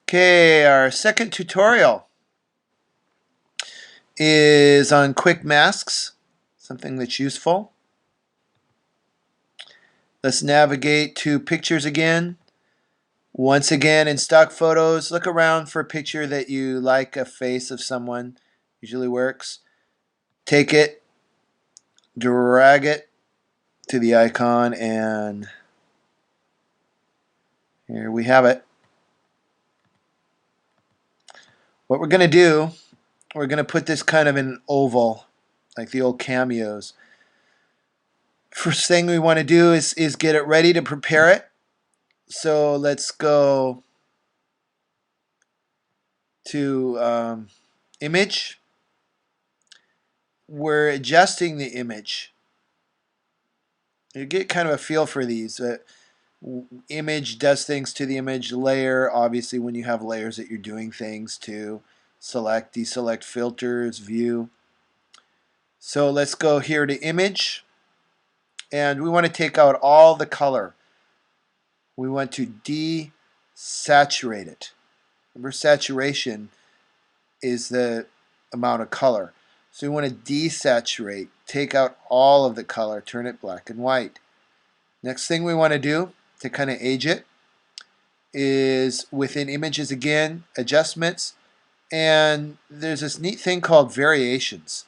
Okay, our second tutorial is on quick masks, something that's useful. Let's navigate to pictures again. Once again, in stock photos, look around for a picture that you like, a face of someone. Usually works. Take it, drag it to the icon, and here we have it. What we're going to do, we're going to put this kind of in an oval, like the old cameos. First thing we want to do is get it ready to prepare it. So let's go to image. We're adjusting the image. You get kind of a feel for these. Image does things to the image. Layer, obviously when you have layers that you're doing things to. Select, deselect, filters, view. So let's go here to image. And we want to take out all the color. We want to desaturate it. Remember, saturation is the amount of color. So we want to desaturate, take out all of the color, turn it black and white. Next thing we want to do to kind of age it is within images again, adjustments, and there's this neat thing called variations.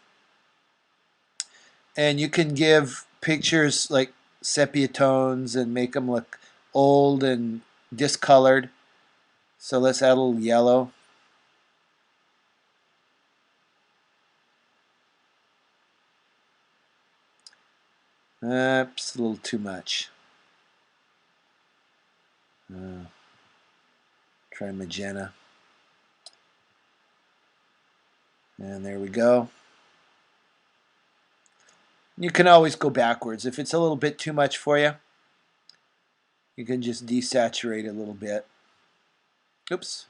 And you can give pictures like sepia tones and make them look old and discolored. So let's add a little yellow. Oops, a little too much. Try magenta. And there we go. You can always go backwards. If it's a little bit too much for you, you can just desaturate a little bit. Oops.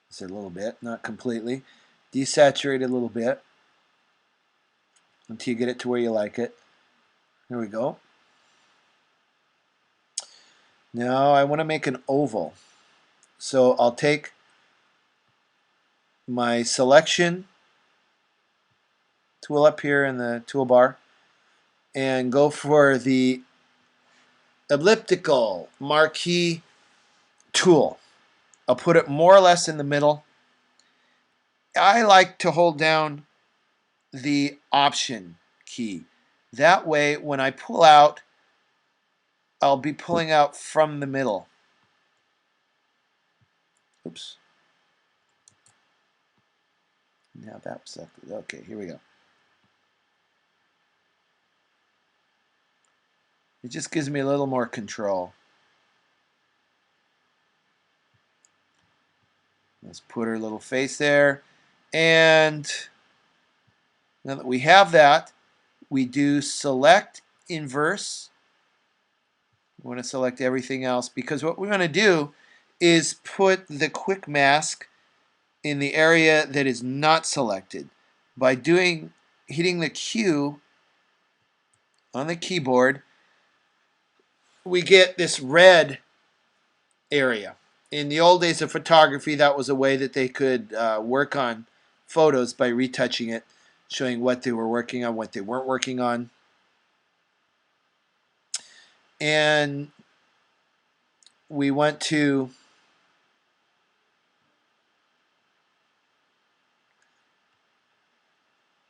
I said a little bit, not completely. Desaturate a little bit until you get it to where you like it. There we go. Now I want to make an oval. So I'll take my selection tool up here in the toolbar and go for the elliptical marquee tool. I'll put it more or less in the middle. I like to hold down the Option key. That way, when I pull out, I'll be pulling out from the middle. Oops. Now that's okay. Here we go. It just gives me a little more control. Let's put her little face there. And now that we have that, we do select inverse. We want to select everything else because what we want to do is put the quick mask in the area that is not selected. By hitting the Q on the keyboard, we get this red area. In the old days of photography, that was a way that they could work on photos by retouching it, showing what they were working on, what they weren't working on. And we want to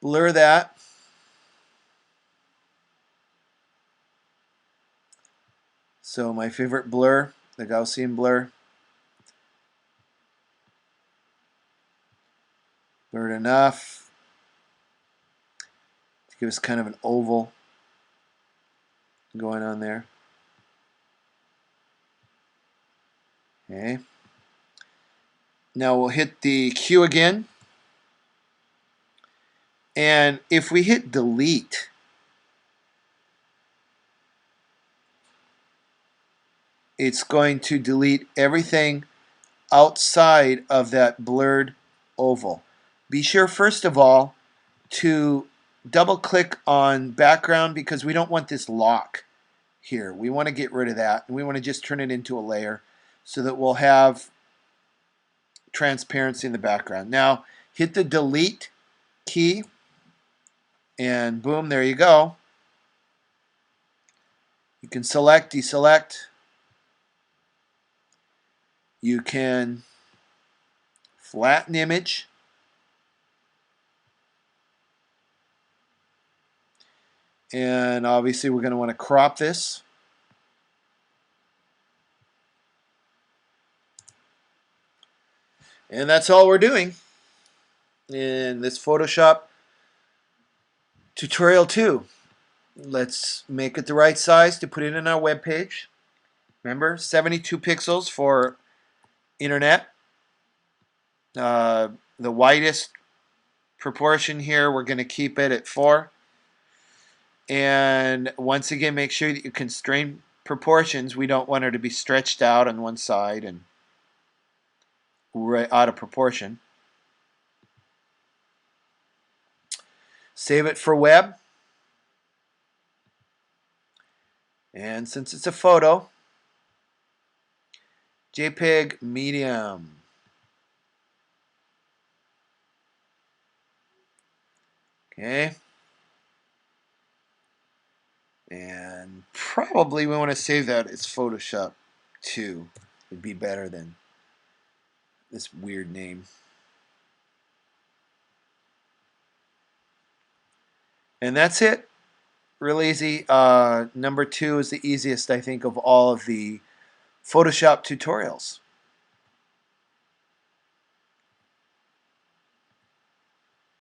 blur that. So my favorite blur, the Gaussian blur. Blurred enough to give us kind of an oval going on there. Okay. Now we'll hit the Q again. And if we hit delete, it's going to delete everything outside of that blurred oval. Be sure first of all to double click on background because we don't want this lock here. We want to get rid of that, and we want to just turn it into a layer so that we'll have transparency in the background. Now, hit the delete key, and boom, there you go. You can select, deselect. You can flatten image. And obviously we're going to want to crop this. And that's all we're doing in this Photoshop tutorial 2. Let's make it the right size to put it in our web page. Remember, 72 pixels for internet. The widest proportion here, we're going to keep it at 4. And once again, make sure that you constrain proportions. We don't want her to be stretched out on one side and right out of proportion. Save it for web. And since it's a photo, JPEG medium. Okay. And probably we want to save that as Photoshop 2. Would be better than this weird name. And that's it. Real easy. Number 2 is the easiest, I think, of all of the Photoshop tutorials.